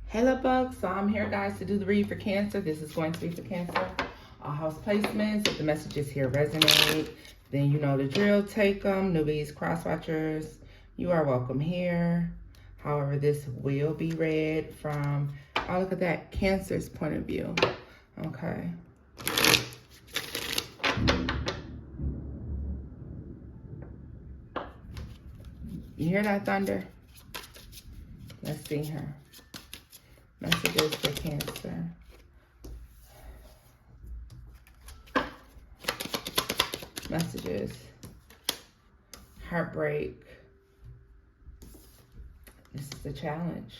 Hello bugs, so I'm here guys to do the read for Cancer. This is going to be for Cancer. House placements, if the messages here resonate, then you know the drill, take them. Newbies, cross-watchers, you are welcome here. However, this will be read from, oh look at that, Cancer's point of view. Okay. You hear that thunder? Let's see here. Messages for Cancer. Messages. Heartbreak. This is the challenge.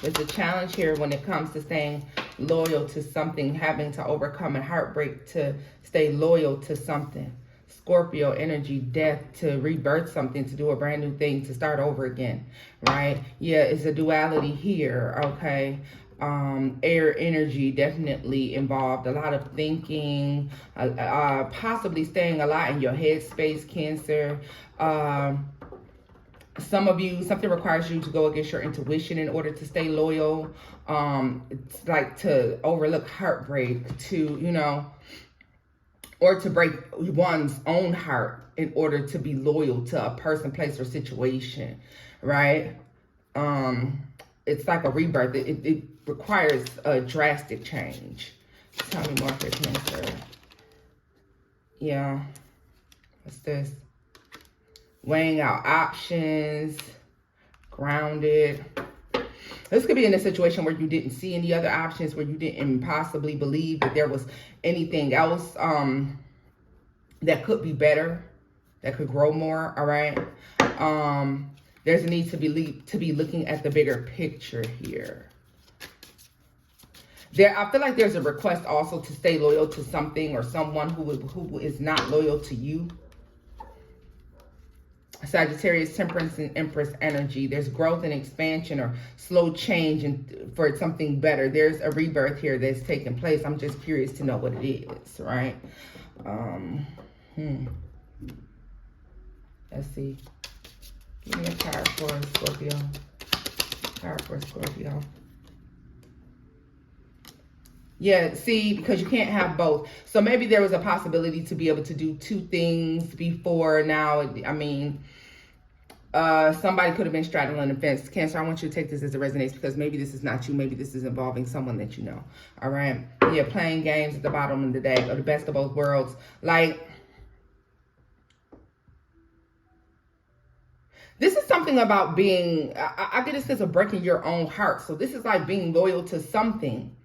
There's a challenge here when it comes to staying loyal to something, having to overcome a heartbreak to stay loyal to something. Scorpio energy, death, to rebirth something, to do a brand new thing, to start over again, right? Yeah, it's a duality here, okay? Air energy definitely involved. A lot of thinking, possibly staying a lot in your head space, Cancer. Some of you, something requires you to go against your intuition in order to stay loyal. It's like to overlook heartbreak, to, you know, or to break one's own heart in order to be loyal to a person, place, or situation, right? It's like a rebirth. It requires a drastic change. Tell me more for Cancer. Yeah. What's this? Weighing out options. Grounded. This could be in a situation where you didn't see any other options, where you didn't possibly believe that there was anything else that could be better, that could grow more, all right? There's a need to be looking at the bigger picture here. I feel like there's a request also to stay loyal to something or someone who is not loyal to you. Sagittarius, Temperance, and Empress energy. There's growth and expansion or slow change for something better. There's a rebirth here that's taking place. I'm just curious to know what it is, right? Let's see. Give me a card for Scorpio. Card for Scorpio. Yeah, see, because you can't have both. So maybe there was a possibility to be able to do two things before now. I mean, somebody could have been straddling the fence. Cancer, I want you to take this as it resonates, because maybe this is not you. Maybe this is involving someone that you know. All right. Yeah, playing games at the bottom of the deck, or the best of both worlds. Like, this is something about being, I get a sense of breaking your own heart. So this is like being loyal to something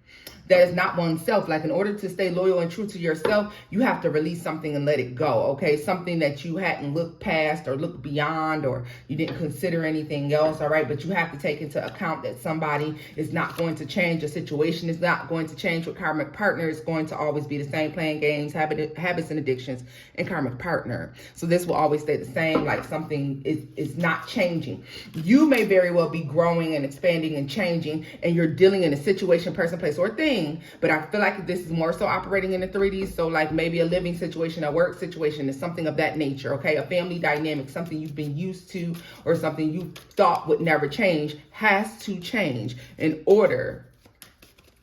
that is not oneself. Like, in order to stay loyal and true to yourself, you have to release something and let it go, okay? Something that you hadn't looked past or looked beyond, or you didn't consider anything else, all right? But you have to take into account that somebody is not going to change. A situation is not going to change. With karmic partner, it's going to always be the same. Playing games, habits and addictions, and karmic partner. So this will always stay the same. Like, something is not changing. You may very well be growing and expanding and changing, and you're dealing in a situation, person, place, or thing. But I feel like this is more so operating in the 3D. So like maybe a living situation, a work situation, is something of that nature, okay? A family dynamic, something you've been used to, or something you thought would never change, has to change in order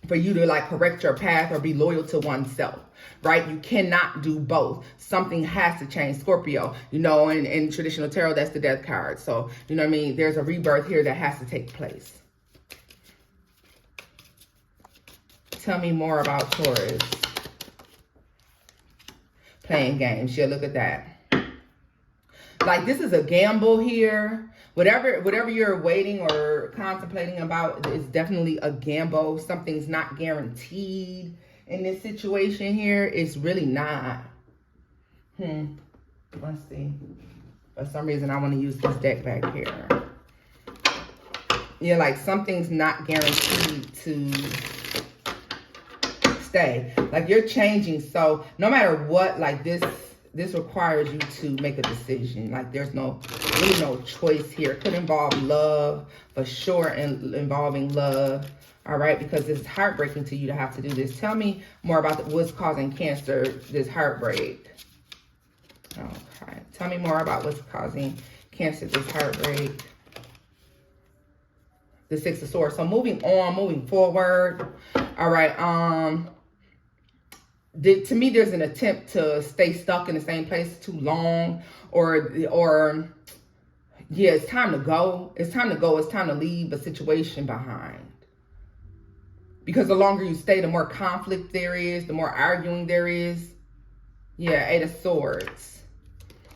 for you to like correct your path or be loyal to oneself, right? You cannot do both. Something has to change. Scorpio, you know, in traditional tarot, that's the death card. So, you know what I mean? There's a rebirth here that has to take place. Tell me more about Taurus. Playing games. Yeah, look at that. Like, this is a gamble here. Whatever you're waiting or contemplating about is definitely a gamble. Something's not guaranteed in this situation here. It's really not. Let's see. For some reason, I want to use this deck back here. Yeah, like something's not guaranteed to stay. Like, you're changing. So no matter what, like this requires you to make a decision. Like, there's really no choice here. It could involve love for sure, and involving love, all right, because it's heartbreaking to you to have to do this. Tell me more about what's causing Cancer this heartbreak. Okay, tell me more about what's causing Cancer this heartbreak. the Six of Swords. So moving on, moving forward. All right. To me, there's an attempt to stay stuck in the same place too long, or yeah, it's time to go. It's time to go. It's time to leave a situation behind. Because the longer you stay, the more conflict there is, the more arguing there is. Yeah, Eight of Swords,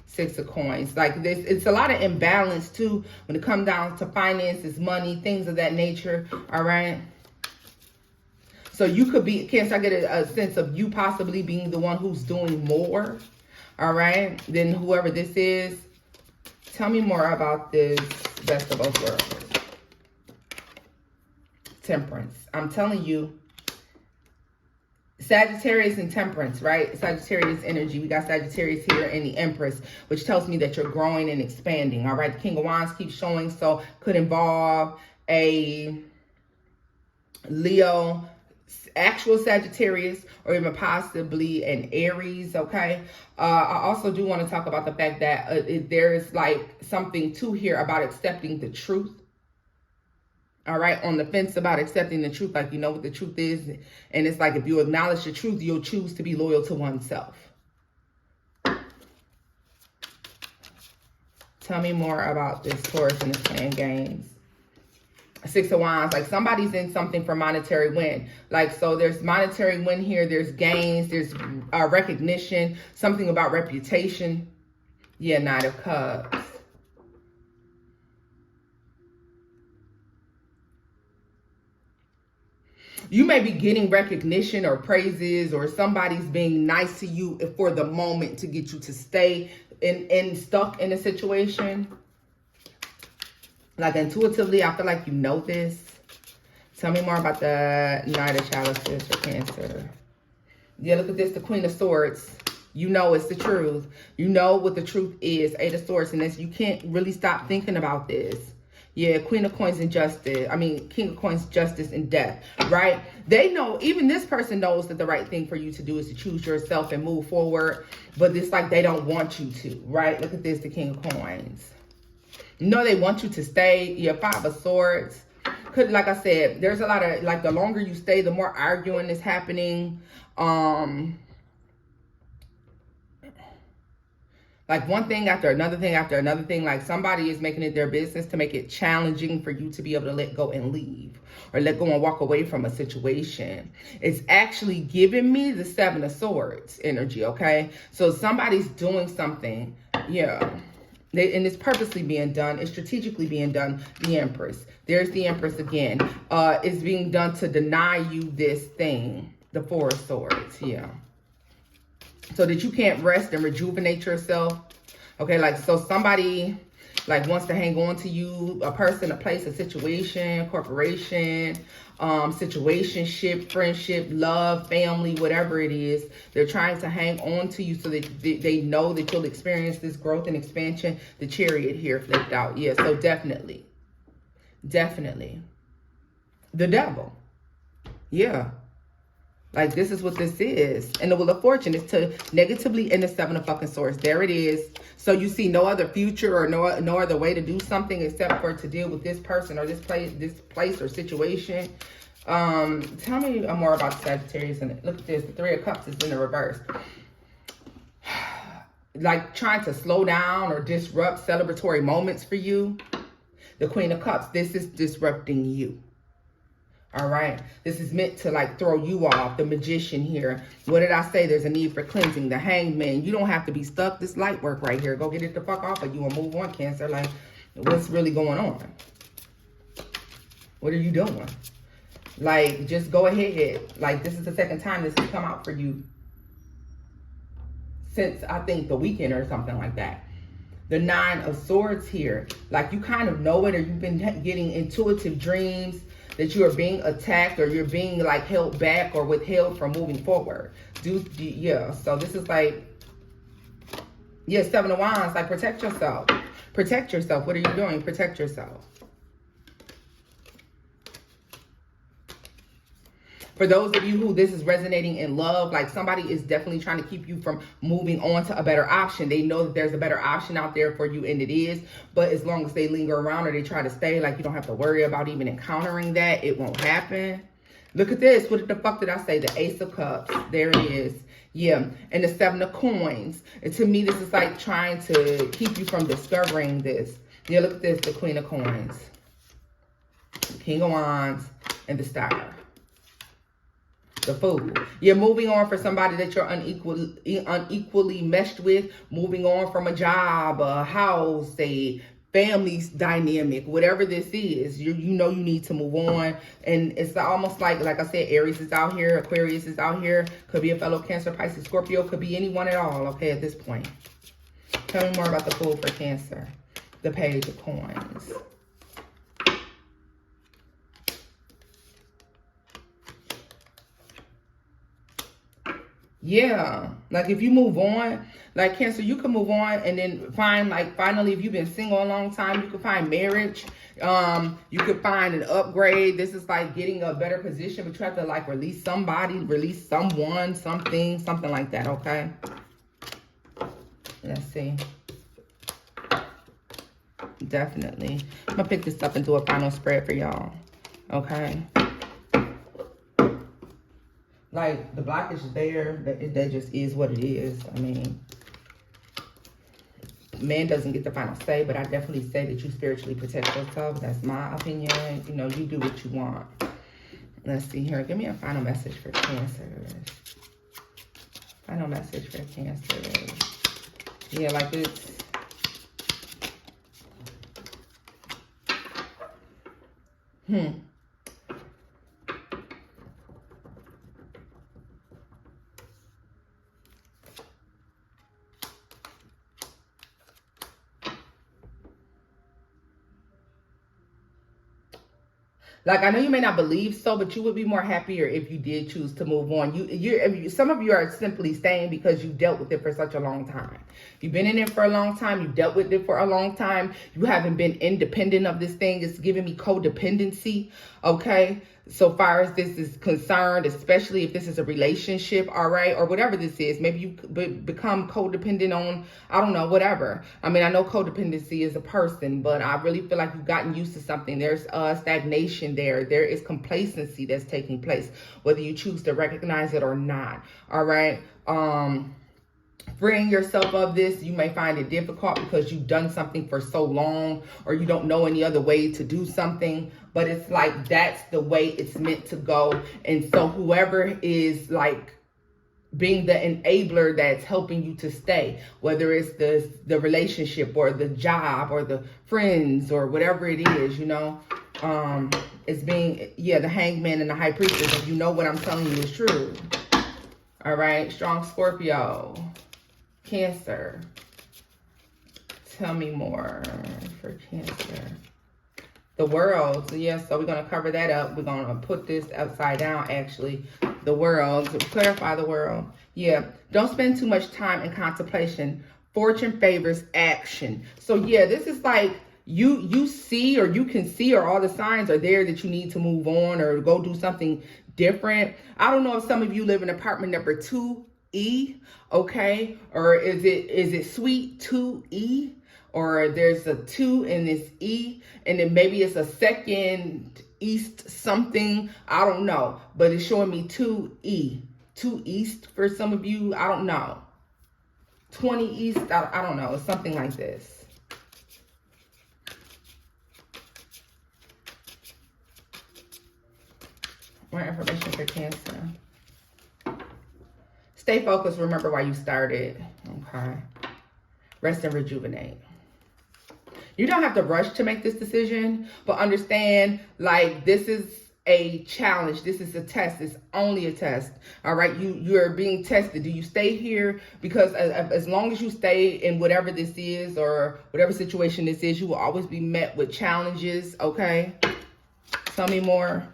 Six of Coins. Like this, it's a lot of imbalance too when it comes down to finances, money, things of that nature. All right. So you could be, Cancer, I get a sense of you possibly being the one who's doing more, all right, than whoever this is. Tell me more about this Best of Both Worlds. Temperance. I'm telling you, Sagittarius and Temperance, right? Sagittarius energy. We got Sagittarius here and the Empress, which tells me that you're growing and expanding, all right? The King of Wands keeps showing, so could involve a Leo, actual Sagittarius, or even possibly an Aries, okay? I also do want to talk about the fact that there's like something too here about accepting the truth. All right, on the fence about accepting the truth, like you know what the truth is. And it's like if you acknowledge the truth, you'll choose to be loyal to oneself. Tell me more about this Taurus and this playing games. Six of Wands, like somebody's in something for monetary win. Like, so there's monetary win here. There's gains. There's recognition. Something about reputation. Yeah, Knight of Cups. You may be getting recognition or praises, or somebody's being nice to you for the moment to get you to stay stuck in a situation. Like intuitively, I feel like you know this. Tell me more about the Knight of Chalices for Cancer. Yeah, look at this, the Queen of Swords. You know it's the truth. You know what the truth is. Eight of Swords, and this, you can't really stop thinking about this. Yeah, Queen of Coins and Justice. I mean, King of Coins, Justice and Death, right? They know, even this person knows that the right thing for you to do is to choose yourself and move forward. But it's like they don't want you to, right? Look at this, the King of Coins. No, they want you to stay. Yeah, Five of Swords. Could, like I said, there's a lot of, like, the longer you stay, the more arguing is happening. Like one thing after another thing after another thing. Like somebody is making it their business to make it challenging for you to be able to let go and leave, or let go and walk away from a situation. It's actually giving me the Seven of Swords energy, okay? So somebody's doing something, yeah. And it's purposely being done. It's strategically being done. The Empress. There's the Empress again. It's being done to deny you this thing. The Four of Swords, yeah. So that you can't rest and rejuvenate yourself. Okay, like, so somebody, like, wants to hang on to you. A person, a place, a situation, corporation, situationship, friendship, love, family, whatever it is. They're trying to hang on to you so that they know that you'll experience this growth and expansion. The Chariot here flipped out. Yeah, so definitely. Definitely. The Devil. Yeah. Like, this is what this is. And the Wheel of Fortune is to negatively end the Seven of fucking Swords. There it is. So you see no other future or no other way to do something except for to deal with this person or this place or situation. Tell me more about Sagittarius. And look at this. The Three of Cups is in the reverse. Like trying to slow down or disrupt celebratory moments for you. The Queen of Cups. This is disrupting you. All right. This is meant to like throw you off. The Magician here. What did I say? There's a need for cleansing. The Hangman. You don't have to be stuck. This light work right here. Go get it the fuck off of you and move on, Cancer. Like, what's really going on? What are you doing? Like, just go ahead. Like, this is the second time this has come out for you since, I think, the weekend or something like that. The Nine of Swords here. Like, you kind of know it, or you've been getting intuitive dreams that you are being attacked, or you're being like held back or withheld from moving forward. Yeah, so this is like, yeah, Seven of Wands, like protect yourself. Protect yourself. What are you doing? Protect yourself. For those of you who this is resonating in love, like somebody is definitely trying to keep you from moving on to a better option. They know that there's a better option out there for you, and it is. But as long as they linger around or they try to stay, like you don't have to worry about even encountering that. It won't happen. Look at this. What the fuck did I say? The Ace of Cups. There it is. Yeah. And the Seven of Coins. And to me, this is like trying to keep you from discovering this. Yeah, look at this. The Queen of Coins. King of Wands. And the Star. The Fool. You're moving on for somebody that you're unequally meshed with. Moving on from a job, a house, a family dynamic, whatever this is. You know you need to move on. And it's almost like I said, Aries is out here. Aquarius is out here. Could be a fellow Cancer, Pisces, Scorpio. Could be anyone at all, okay, at this point. Tell me more about the Fool for Cancer. The Page of Coins. Yeah, like if you move on, like Cancer, you can move on and then find, like, finally, if you've been single a long time, you can find marriage. You could find an upgrade. This is like getting a better position, but you have to like release somebody, release someone, something like that, okay? Let's see. Definitely. I'm gonna pick this up and do a final spread for y'all, okay? Like, the blockage is there. That just is what it is. I mean, man doesn't get the final say, but I definitely say that you spiritually protect yourself. That's my opinion. You know, you do what you want. Let's see here. Give me a final message for Cancer. Final message for Cancer. Yeah, like it's... Like, I know you may not believe so, but you would be more happier if you did choose to move on. Some of you are simply staying because you dealt with it for such a long time. You've been in it for a long time. You dealt with it for a long time. You haven't been independent of this thing. It's giving me codependency, okay? So far as this is concerned, especially if this is a relationship, all right, or whatever this is. Maybe you become codependent on, I don't know, whatever. I mean, I know codependency is a person, but I really feel like you've gotten used to something. There's stagnation there. There is complacency that's taking place, whether you choose to recognize it or not, all right? Freeing yourself of this, you may find it difficult because you've done something for so long, or you don't know any other way to do something, but it's like that's the way it's meant to go. And so whoever is like being the enabler that's helping you to stay, whether it's the relationship or the job or the friends or whatever it is, you know, it's being, yeah, the Hangman and the High Priestess. If you know what I'm telling you is true. All right, strong Scorpio. Cancer. Tell me more for Cancer. The World. Yeah, so we're going to cover that up. We're going to put this upside down, actually. The World. To clarify the World. Yeah. Don't spend too much time in contemplation. Fortune favors action. So, yeah, this is like you see, or you can see, or all the signs are there that you need to move on or go do something different. I don't know if some of you live in apartment number 2E, okay, or is it suite 2E, or there's a 2 in this E, and then maybe it's a second east something, I don't know, but it's showing me 2E, 2 east for some of you, I don't know, 20 east, I don't know, it's something like this. More information for Cancer. Stay focused. Remember why you started. Okay. Rest and rejuvenate. You don't have to rush to make this decision, but understand, like, this is a challenge. This is a test. It's only a test. All right. You're being tested. Do you stay here? Because as long as you stay in whatever this is or whatever situation this is, you will always be met with challenges. Okay. Tell me more.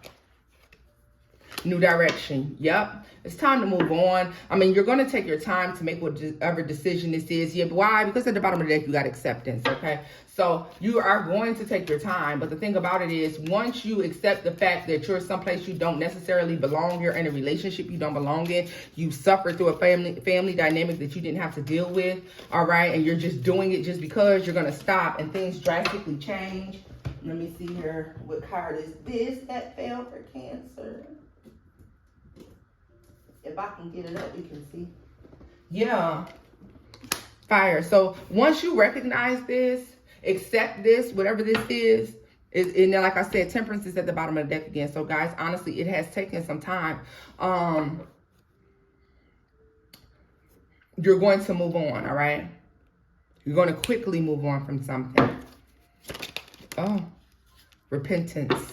New direction. Yep. It's time to move on. I mean, you're going to take your time to make whatever decision this is. Yeah, why? Because at the bottom of the deck, you got acceptance, okay? So you are going to take your time. But the thing about it is, once you accept the fact that you're someplace you don't necessarily belong, you're in a relationship you don't belong in, you suffered through a family dynamic that you didn't have to deal with, all right? And you're just doing it just because, you're going to stop and things drastically change. Let me see here. What card is this that fell for Cancer? If I can get it up, you can see. Yeah. Fire. So once you recognize this, accept this, whatever this is, and then, like I said, Temperance is at the bottom of the deck again. So guys, honestly, it has taken some time. You're going to move on, all right? You're going to quickly move on from something. Oh, repentance.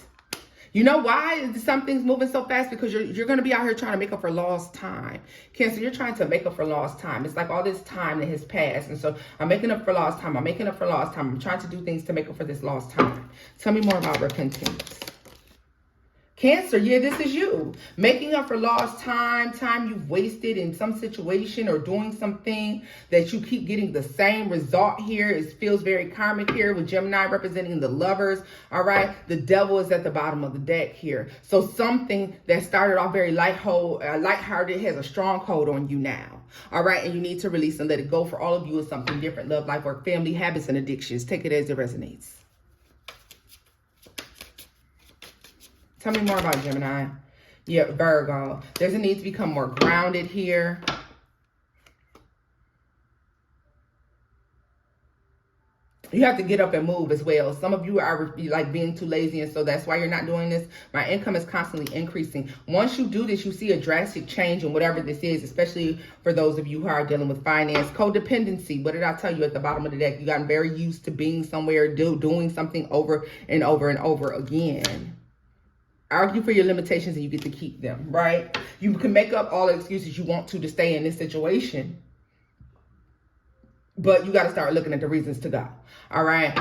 You know why something's moving so fast? Because you're going to be out here trying to make up for lost time. Cancer, you're trying to make up for lost time. It's like all this time that has passed. And so I'm making up for lost time. I'm making up for lost time. I'm trying to do things to make up for this lost time. Tell me more about repentance. Cancer, yeah, this is you. Making up for lost time, time you've wasted in some situation or doing something that you keep getting the same result here. It feels very karmic here with Gemini representing the lovers, all right? The devil is at the bottom of the deck here. So something that started off very lighthearted has a stronghold on you now, all right? And you need to release and let it go. For all of you, it's something different. Love, life, work, family, habits, and addictions. Take it as it resonates. Tell me more about Gemini. Yeah, Virgo. There's a need to become more grounded here. You have to get up and move as well. Some of you are like being too lazy, and so that's why you're not doing this. My income is constantly increasing. Once you do this, you see a drastic change in whatever this is, especially for those of you who are dealing with finance. Codependency. What did I tell you at the bottom of the deck? You gotten very used to being somewhere, doing something over and over and over again. Argue for your limitations and you get to keep them, right? You can make up all the excuses you want to stay in this situation. But you got to start looking at the reasons to go. All right.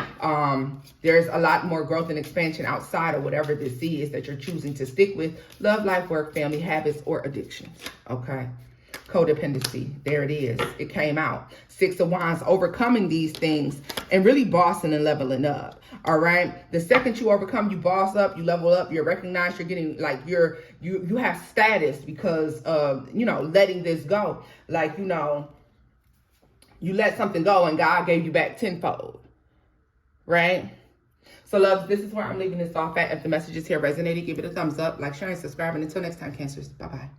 There's a lot more growth and expansion outside of whatever this is that you're choosing to stick with. Love, life, work, family, habits, or addictions. Okay. Codependency. There it is. It came out. 6 of Wands, overcoming these things and really bossing and leveling up. All right. The second you overcome, you boss up, you level up, you're recognized, you're getting like you have status because of, letting this go. Like, you let something go and God gave you back tenfold. Right? So love, this is where I'm leaving this off at. If the messages here resonated, give it a thumbs up, like, share, and subscribe. And until next time, Cancers, bye-bye.